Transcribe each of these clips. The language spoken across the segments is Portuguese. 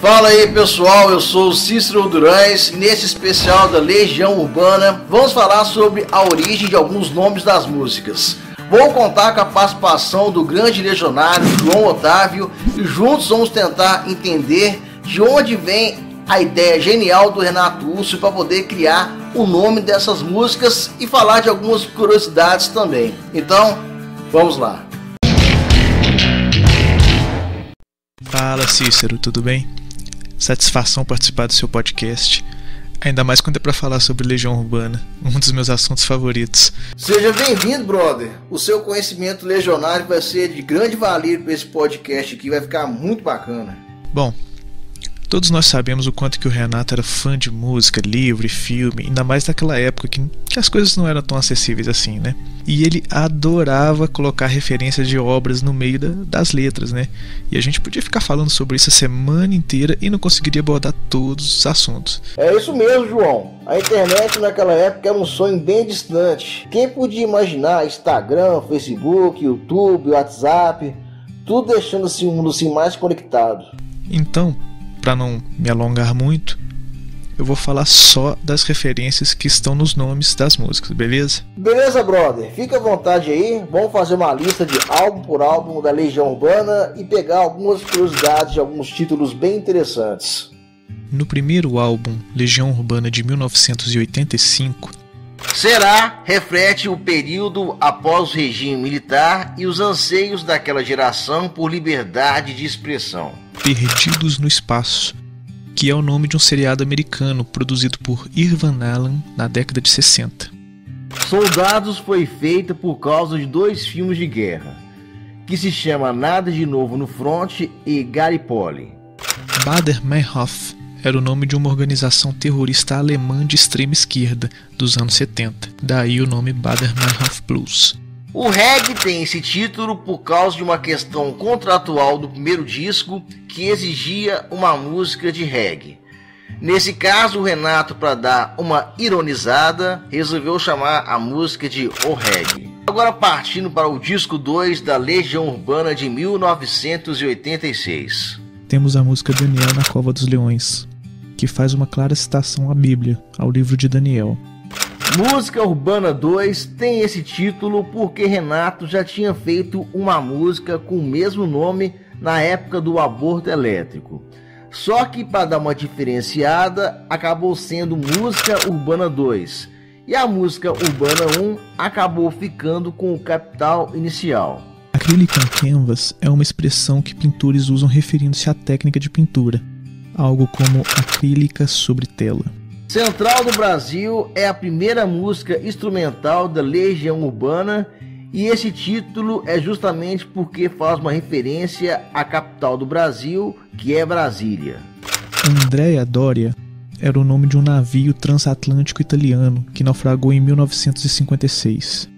Fala aí pessoal, eu sou o Cícero Durães e nesse especial da Legião Urbana vamos falar sobre a origem de alguns nomes das músicas. Vou contar com a participação do grande legionário João Otávio e juntos vamos tentar entender de onde vem a ideia genial do Renato Russo para poder criar o nome dessas músicas e falar de algumas curiosidades também. Então, vamos lá. Fala Cícero, tudo bem? Satisfação participar do seu podcast, ainda mais quando é para falar sobre Legião Urbana, um dos meus assuntos favoritos. Seja bem-vindo, brother. O seu conhecimento legionário vai ser de grande valia para esse podcast aqui, vai ficar muito bacana. Bom, todos nós sabemos o quanto que o Renato era fã de música, livro e filme, ainda mais naquela época que as coisas não eram tão acessíveis assim, né? E ele adorava colocar referências de obras no meio das letras, né? E a gente podia ficar falando sobre isso a semana inteira e não conseguiria abordar todos os assuntos. É isso mesmo, João. A internet naquela época era um sonho bem distante. Quem podia imaginar Instagram, Facebook, YouTube, WhatsApp, tudo deixando-se um mundo assim mais conectado. Então, para não me alongar muito, eu vou falar só das referências que estão nos nomes das músicas, beleza? Beleza, brother. Fica à vontade aí. Vamos fazer uma lista de álbum por álbum da Legião Urbana e pegar algumas curiosidades de alguns títulos bem interessantes. No primeiro álbum, Legião Urbana de 1985, Será reflete o período após o regime militar e os anseios daquela geração por liberdade de expressão. Perdidos no Espaço, que é o nome de um seriado americano produzido por Irvan Allen na década de 60. Soldados foi feita por causa de dois filmes de guerra, que se chama Nada de Novo no Fronte e Gallipoli. Baader-Meinhof era o nome de uma organização terrorista alemã de extrema esquerda dos anos 70, daí o nome Baader-Meinhof Blues. O reggae tem esse título por causa de uma questão contratual do primeiro disco que exigia uma música de reggae. Nesse caso, o Renato, para dar uma ironizada, resolveu chamar a música de O Reggae. Agora partindo para o disco 2 da Legião Urbana de 1986. Temos a música Daniel na Cova dos Leões, que faz uma clara citação à Bíblia, ao livro de Daniel. Música Urbana 2 tem esse título porque Renato já tinha feito uma música com o mesmo nome na época do aborto elétrico. Só que para dar uma diferenciada, acabou sendo Música Urbana 2. E a Música Urbana 1 acabou ficando com o capital inicial. Acrylic on Canvas é uma expressão que pintores usam referindo-se à técnica de pintura, algo como acrílica sobre tela. Central do Brasil é a primeira música instrumental da Legião Urbana e esse título é justamente porque faz uma referência à capital do Brasil, que é Brasília. Andrea Doria era o nome de um navio transatlântico italiano que naufragou em 1956.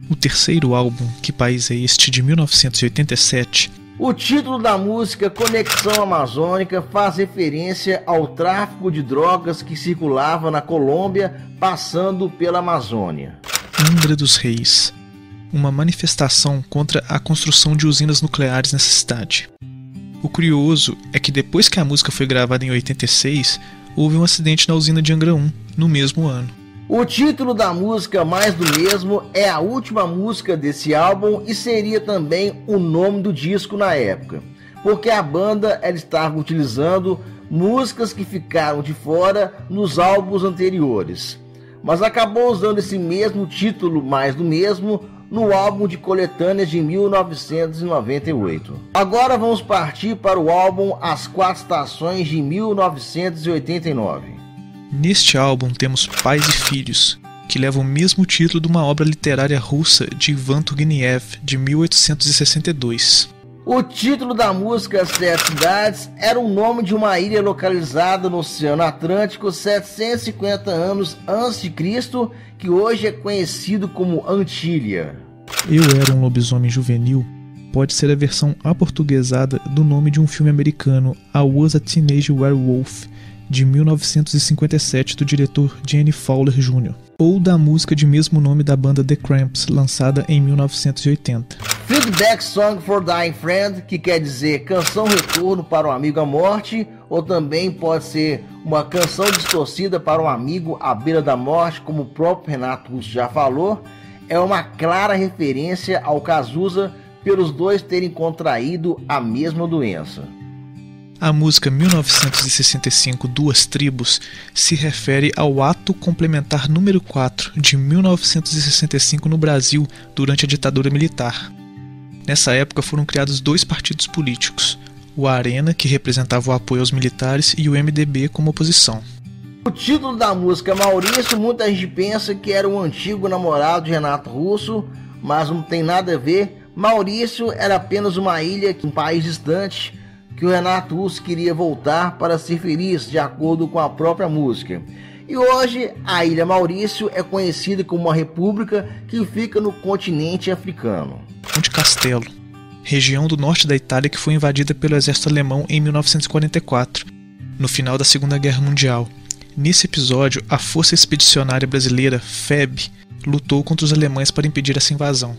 O terceiro álbum, Que País é Este?, de 1987, o título da música Conexão Amazônica faz referência ao tráfico de drogas que circulava na Colômbia, passando pela Amazônia. Angra dos Reis, uma manifestação contra a construção de usinas nucleares nessa cidade. O curioso é que depois que a música foi gravada em 86, houve um acidente na usina de Angra 1, no mesmo ano. O título da música Mais do Mesmo é a última música desse álbum e seria também o nome do disco na época, porque a banda ela estava utilizando músicas que ficaram de fora nos álbuns anteriores, mas acabou usando esse mesmo título Mais do Mesmo no álbum de coletâneas de 1998. Agora vamos partir para o álbum As Quatro Estações de 1989. Neste álbum temos Pais e Filhos, que leva o mesmo título de uma obra literária russa de Ivan Turgenev, de 1862. O título da música Sete Cidades era o nome de uma ilha localizada no Oceano Atlântico 750 anos antes de Cristo, que hoje é conhecido como Antília. Eu Era um Lobisomem Juvenil pode ser a versão aportuguesada do nome de um filme americano, I Was a Teenage Werewolf, de 1957, do diretor Gene Fowler Jr. ou da música de mesmo nome da banda The Cramps, lançada em 1980. Feedback Song for Dying Friend, que quer dizer canção retorno para um amigo à morte, ou também pode ser uma canção distorcida para um amigo à beira da morte, como o próprio Renato Russo já falou, é uma clara referência ao Cazuza pelos dois terem contraído a mesma doença. A música 1965 Duas Tribos se refere ao ato complementar número 4 de 1965 no Brasil durante a ditadura militar. Nessa época foram criados dois partidos políticos, o Arena, que representava o apoio aos militares, e o MDB como oposição. O título da música Maurício, muita gente pensa que era o antigo namorado de Renato Russo, mas não tem nada a ver. Maurício era apenas uma ilha, um país distante, que o Renato Russo queria voltar para ser feliz, de acordo com a própria música. E hoje a Ilha Maurício é conhecida como uma república que fica no continente africano. Monte Castelo, região do norte da Itália que foi invadida pelo exército alemão em 1944, no final da Segunda Guerra Mundial. Nesse episódio, a Força Expedicionária Brasileira, FEB, lutou contra os alemães para impedir essa invasão.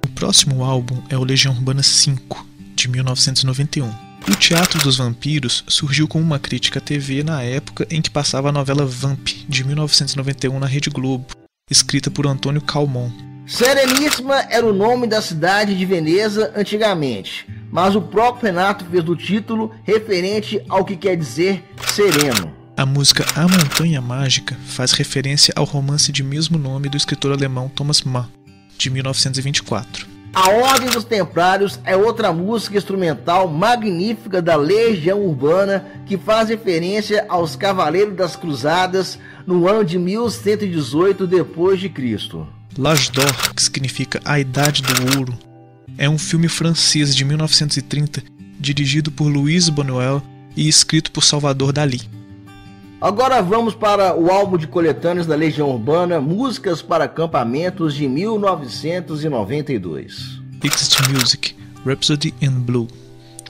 O próximo álbum é o Legião Urbana 5, de 1991. O Teatro dos Vampiros surgiu como uma crítica à TV na época em que passava a novela Vamp, de 1991 na Rede Globo, escrita por Antônio Calmon. Sereníssima era o nome da cidade de Veneza antigamente, mas o próprio Renato fez do título referente ao que quer dizer sereno. A música A Montanha Mágica faz referência ao romance de mesmo nome do escritor alemão Thomas Mann, de 1924. A Ordem dos Templários é outra música instrumental magnífica da Legião Urbana que faz referência aos Cavaleiros das Cruzadas no ano de 1118 d.C. L'Âge d'Or, que significa A Idade do Ouro, é um filme francês de 1930 dirigido por Louis Buñuel e escrito por Salvador Dalí. Agora vamos para o álbum de coletâneas da Legião Urbana, Músicas para Acampamentos, de 1992. Mixed Music, Rhapsody in Blue,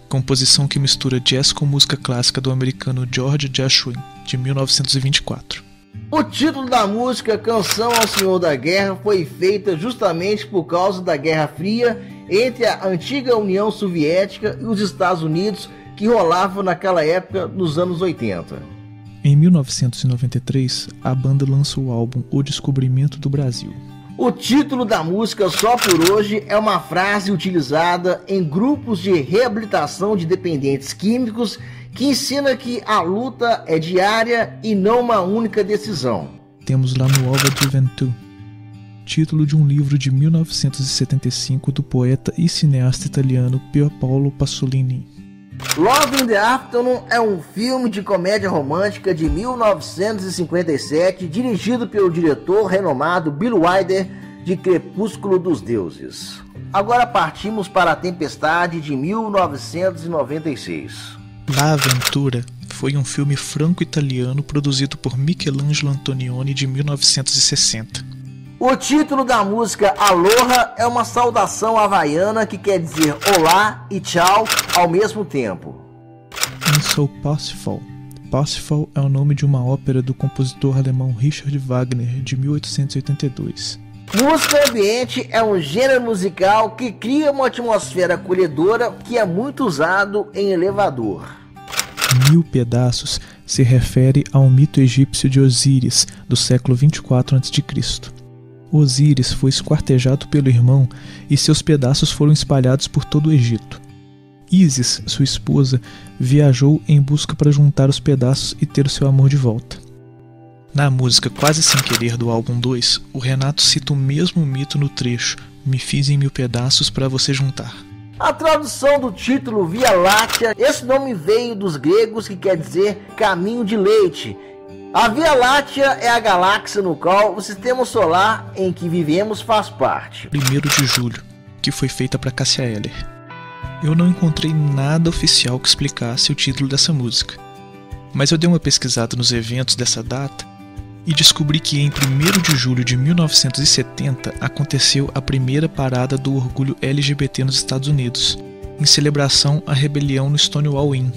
composição que mistura jazz com música clássica do americano George Gershwin, de 1924. O título da música, Canção ao Senhor da Guerra, foi feita justamente por causa da Guerra Fria entre a antiga União Soviética e os Estados Unidos, que rolava naquela época nos anos 80. Em 1993, a banda lançou o álbum O Descobrimento do Brasil. O título da música Só por Hoje é uma frase utilizada em grupos de reabilitação de dependentes químicos que ensina que a luta é diária e não uma única decisão. Temos La Nuova Gioventù, título de um livro de 1975 do poeta e cineasta italiano Pier Paolo Pasolini. Love in the Afternoon é um filme de comédia romântica de 1957, dirigido pelo diretor renomado Bill Wilder, de Crepúsculo dos Deuses. Agora partimos para A Tempestade, de 1996. La Avventura foi um filme franco-italiano produzido por Michelangelo Antonioni de 1960. O título da música Aloha é uma saudação havaiana que quer dizer olá e tchau ao mesmo tempo. And So Parsifal. Parsifal é o nome de uma ópera do compositor alemão Richard Wagner, de 1882. Música ambiente é um gênero musical que cria uma atmosfera acolhedora que é muito usado em elevador. 1000 Pedaços se refere ao mito egípcio de Osíris, do século 24 a.C. Osíris foi esquartejado pelo irmão e seus pedaços foram espalhados por todo o Egito. Ísis, sua esposa, viajou em busca para juntar os pedaços e ter o seu amor de volta. Na música Quase Sem Querer do álbum 2, o Renato cita o mesmo mito no trecho Me fiz em 1000 pedaços para você juntar. A tradução do título Via Láctea, esse nome veio dos gregos, que quer dizer caminho de leite. A Via Láctea é a galáxia no qual o sistema solar em que vivemos faz parte. 1º de julho, que foi feita para Cássia Eller. Eu não encontrei nada oficial que explicasse o título dessa música, mas eu dei uma pesquisada nos eventos dessa data e descobri que em 1º de julho de 1970 aconteceu a primeira parada do orgulho LGBT nos Estados Unidos, em celebração à rebelião no Stonewall Inn.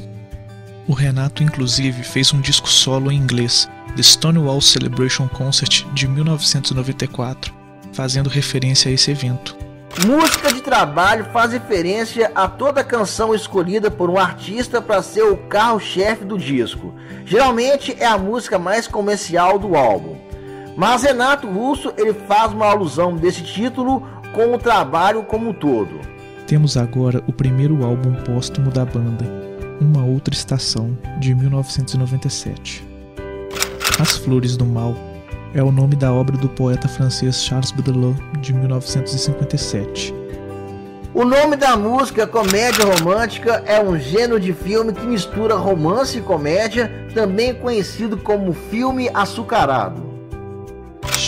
O Renato inclusive fez um disco solo em inglês, The Stonewall Celebration Concert de 1994, fazendo referência a esse evento. Música de trabalho faz referência a toda canção escolhida por um artista para ser o carro-chefe do disco. Geralmente é a música mais comercial do álbum. Mas Renato Russo ele faz uma alusão desse título com o trabalho como um todo. Temos agora o primeiro álbum póstumo da banda, Uma Outra Estação, de 1997. As Flores do Mal é o nome da obra do poeta francês Charles Baudelaire, de 1957. O nome da música Comédia Romântica é um gênero de filme que mistura romance e comédia, também conhecido como filme açucarado.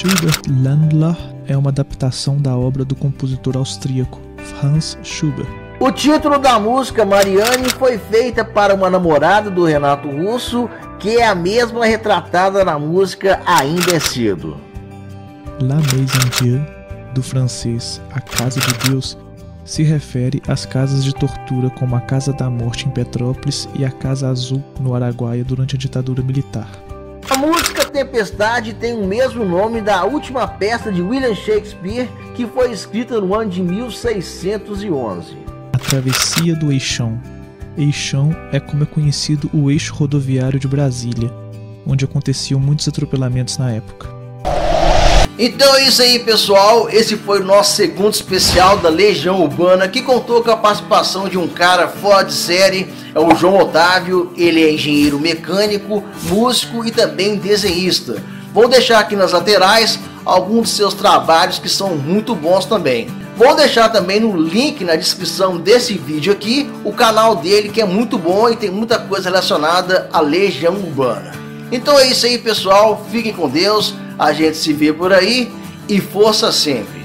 Schubert Ländler é uma adaptação da obra do compositor austríaco Franz Schubert. O título da música Marianne foi feita para uma namorada do Renato Russo, que é a mesma retratada na música Ainda é Cedo. La Maison Dieu, do francês A Casa de Deus, se refere às casas de tortura como a Casa da Morte em Petrópolis e a Casa Azul no Araguaia durante a ditadura militar. A música Tempestade tem o mesmo nome da última peça de William Shakespeare, que foi escrita no ano de 1611. A Travessia do Eixão. Eixão é como é conhecido o eixo rodoviário de Brasília, onde aconteciam muitos atropelamentos na época. Então é isso aí, pessoal, esse foi o nosso segundo especial da Legião Urbana, que contou com a participação de um cara fora de série, é o João Otávio. Ele é engenheiro mecânico, músico e também desenhista. Vou deixar aqui nas laterais alguns dos seus trabalhos que são muito bons também. Vou deixar também no link na descrição desse vídeo aqui o canal dele, que é muito bom e tem muita coisa relacionada à Legião Urbana. Então é isso aí, pessoal, fiquem com Deus, a gente se vê por aí e força sempre!